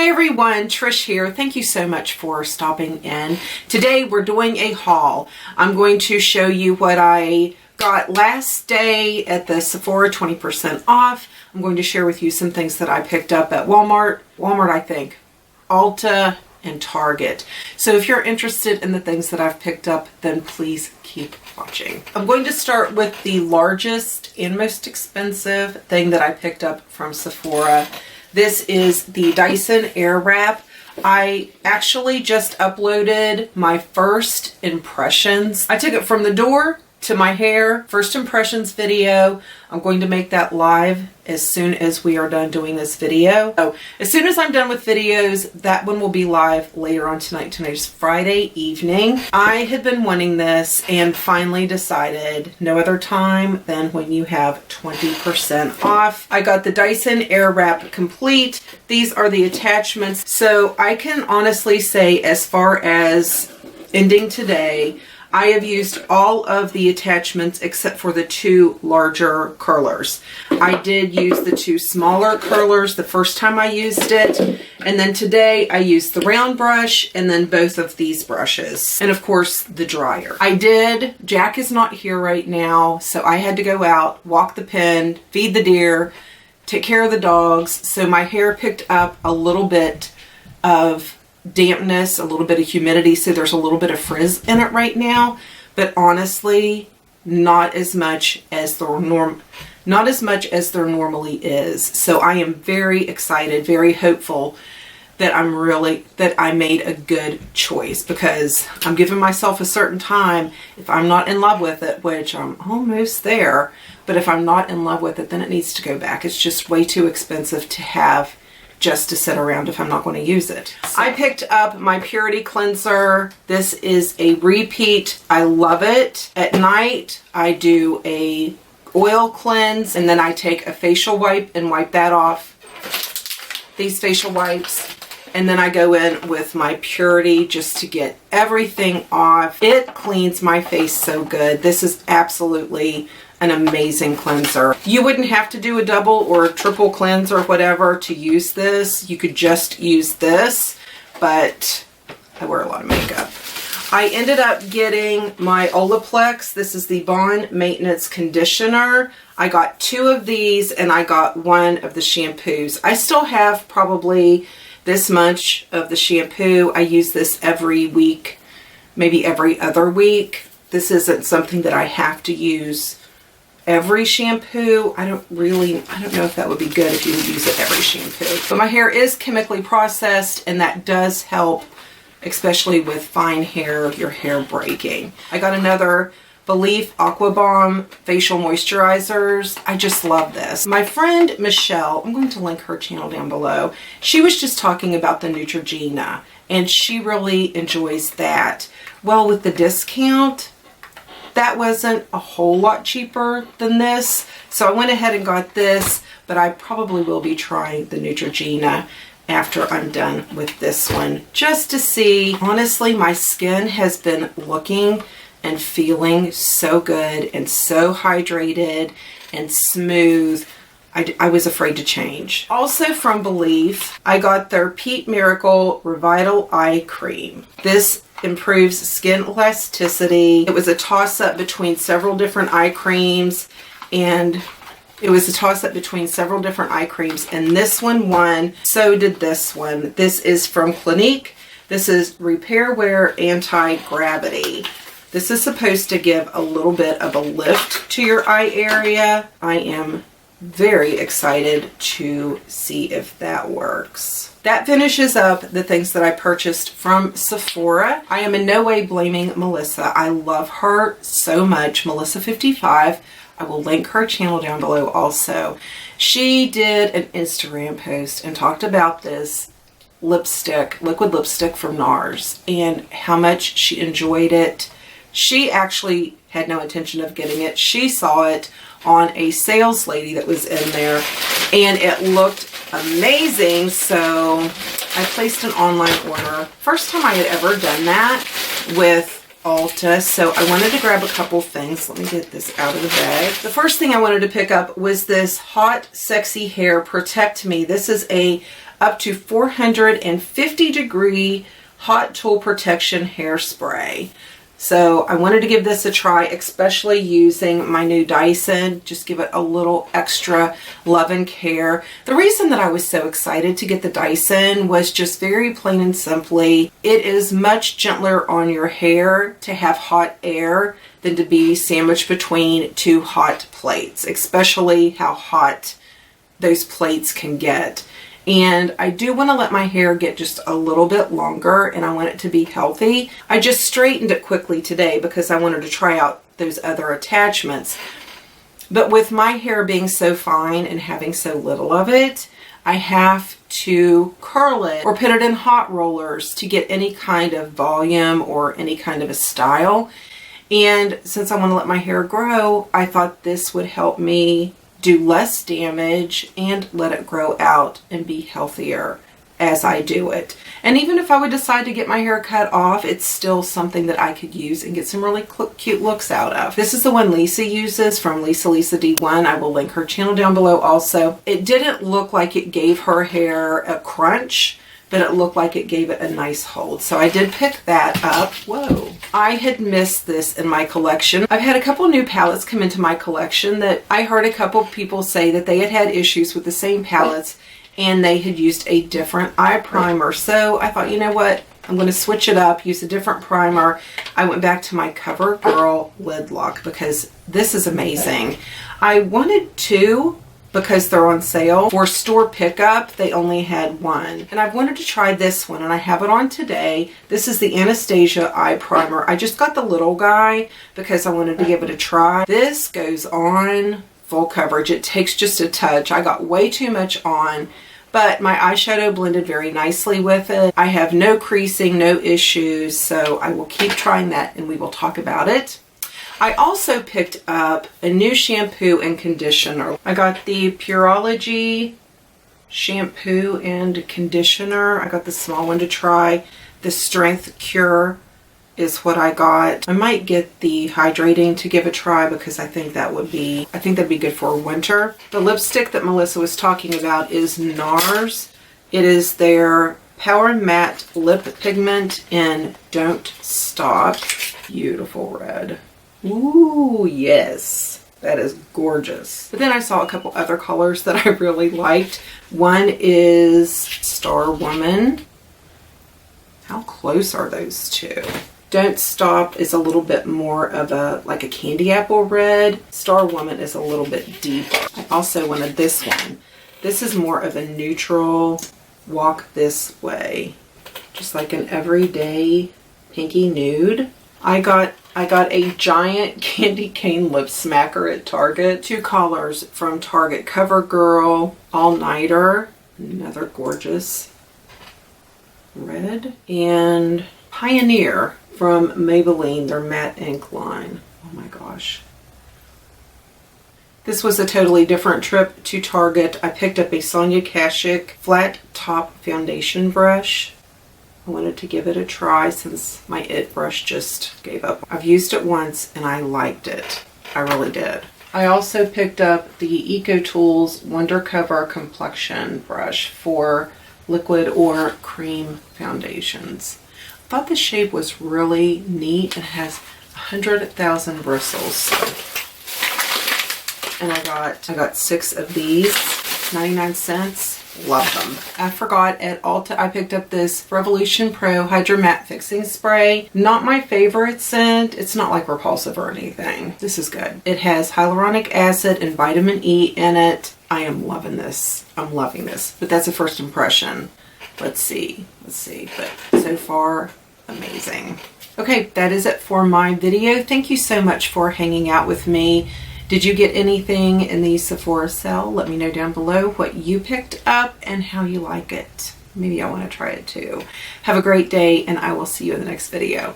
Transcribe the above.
Hi everyone, Trish here. Thank you so much for stopping in. Today we're doing a haul. I'm going to show you what I got last day at the Sephora 20% off. I'm going to share with you some things that I picked up at Walmart, I think, Ulta, and Target. So if you're interested in the things that I've picked up, then please keep watching. I'm going to start with the largest and most expensive thing that I picked up from Sephora. This is the Dyson Airwrap. I actually just uploaded my first impressions. I took it from the door to my hair, first impressions video. I'm going to make that live as soon as we are done doing this video. So as soon as I'm done with videos, that one will be live later on tonight. Tonight's Friday evening. I had been wanting this and finally decided no other time than when you have 20% off. I got the Dyson Airwrap Complete. These are the attachments. So I can honestly say, as far as ending today, I have used all of the attachments except for the two larger curlers. I did use the two smaller curlers the first time I used it, and then today I used the round brush and then both of these brushes, and of course the dryer. Jack is not here right now, so I had to go out, walk the pen, feed the deer, take care of the dogs, so my hair picked up a little bit of dampness, a little bit of humidity, so there's a little bit of frizz in it right now, but honestly not as much as there normally is. So I am very excited, very hopeful that I made a good choice, because I'm giving myself a certain time. If I'm not in love with it, which I'm almost there, but if I'm not in love with it, then it needs to go back. It's just way too expensive to have just to sit around if I'm not going to use it. So I picked up my Purity Cleanser. This is a repeat. I love it. At night, I do a oil cleanse, and then I take a facial wipe and wipe that off. These facial wipes. And then I go in with my Purity just to get everything off. It cleans my face so good. This is absolutely an amazing cleanser. You wouldn't have to do a double or a triple cleanse or whatever to use this. You could just use this, but I wear a lot of makeup. I ended up getting my Olaplex. This is the Bond Maintenance Conditioner. I got two of these and I got one of the shampoos. I still have probably this much of the shampoo. I use this every week, maybe every other week. This isn't something that I have to use every shampoo. I don't know if that would be good if you would use it every shampoo. But my hair is chemically processed, and that does help, especially with fine hair, your hair breaking. I got another Belief Aqua Bomb facial moisturizers. I just love this. My friend Michelle, I'm going to link her channel down below. She was just talking about the Neutrogena, and she really enjoys that. Well, with the discount, that wasn't a whole lot cheaper than this, so I went ahead and got this, but I probably will be trying the Neutrogena after I'm done with this one, just to see. Honestly, my skin has been looking and feeling so good and so hydrated and smooth. I was afraid to change. Also from Belief, I got their Pete Miracle Revital Eye Cream. This improves skin elasticity. It was a toss-up between several different eye creams, and this one won. So did this one. This is from Clinique. This is Repair Wear Anti-Gravity. This is supposed to give a little bit of a lift to your eye area. I am very excited to see if that works. That finishes up the things that I purchased from Sephora. I am in no way blaming Melissa. I love her so much. Melissa55. I will link her channel down below also. She did an Instagram post and talked about this lipstick, liquid lipstick from NARS, and how much she enjoyed it. She actually had no intention of getting it. She saw it on a sales lady that was in there, and it looked amazing, so I placed an online order. First time I had ever done that with Ulta, so I wanted to grab a couple things. Let me get this out of the bag. The first thing I wanted to pick up was this Hot Sexy Hair Protect Me. This is a up to 450 degree hot tool protection hairspray. So I wanted to give this a try, especially using my new Dyson. Just give it a little extra love and care. The reason that I was so excited to get the Dyson was just very plain and simply, it is much gentler on your hair to have hot air than to be sandwiched between two hot plates, especially how hot those plates can get. And I do want to let my hair get just a little bit longer, and I want it to be healthy. I just straightened it quickly today because I wanted to try out those other attachments. But with my hair being so fine and having so little of it, I have to curl it or put it in hot rollers to get any kind of volume or any kind of a style. And since I want to let my hair grow, I thought this would help me do less damage and let it grow out and be healthier as I do it. And even if I would decide to get my hair cut off, it's still something that I could use and get some really cute looks out of. This is the one Lisa uses from Lisa D1. I will link her channel down below also. It didn't look like it gave her hair a crunch, but it looked like it gave it a nice hold. So I did pick that up. Whoa. I had missed this in my collection. I've had a couple new palettes come into my collection that I heard a couple people say that they had issues with the same palettes and they had used a different eye primer. So I thought, you know what? I'm going to switch it up, use a different primer. I went back to my CoverGirl lid lock because this is amazing. I wanted two because they're on sale. For store pickup, they only had one. And I've wanted to try this one, and I have it on today. This is the Anastasia Eye Primer. I just got the little guy because I wanted to give it a try. This goes on full coverage. It takes just a touch. I got way too much on, but my eyeshadow blended very nicely with it. I have no creasing, no issues, so I will keep trying that and we will talk about it. I also picked up a new shampoo and conditioner. I got the Pureology shampoo and conditioner. I got the small one to try. The Strength Cure is what I got. I might get the hydrating to give a try because I think that'd be good for winter. The lipstick that Melissa was talking about is NARS. It is their Power Matte Lip Pigment in Don't Stop. Beautiful red. Ooh, yes. That is gorgeous. But then I saw a couple other colors that I really liked. One is Star Woman. How close are those two? Don't Stop is a little bit more of like a candy apple red. Star Woman is a little bit deeper. I also wanted this one. This is more of a neutral walk this way. Just like an everyday pinky nude. I got a giant candy cane lip smacker at Target. Two colors from Target. CoverGirl All Nighter. Another gorgeous red. And Pioneer from Maybelline, their matte ink line. Oh my gosh. This was a totally different trip to Target. I picked up a Sonia Kashuk flat top foundation brush. I wanted to give it a try since my IT brush just gave up. I've used it once and I liked it. I really did. I also picked up the EcoTools Wonder Cover Complexion brush for liquid or cream foundations. I thought the shape was really neat. It has 100,000 bristles. And I got 6 of these, 99 cents. Love them. I forgot, at Ulta I picked up this Revolution Pro Hydro Matte Fixing Spray. Not my favorite scent. It's not like repulsive or anything. This is good. It has hyaluronic acid and vitamin E in it. I am loving this. I'm loving this. But that's a first impression. Let's see. But so far, amazing. Okay, that is it for my video. Thank you so much for hanging out with me. Did you get anything in the Sephora sale? Let me know down below what you picked up and how you like it. Maybe I want to try it too. Have a great day and I will see you in the next video.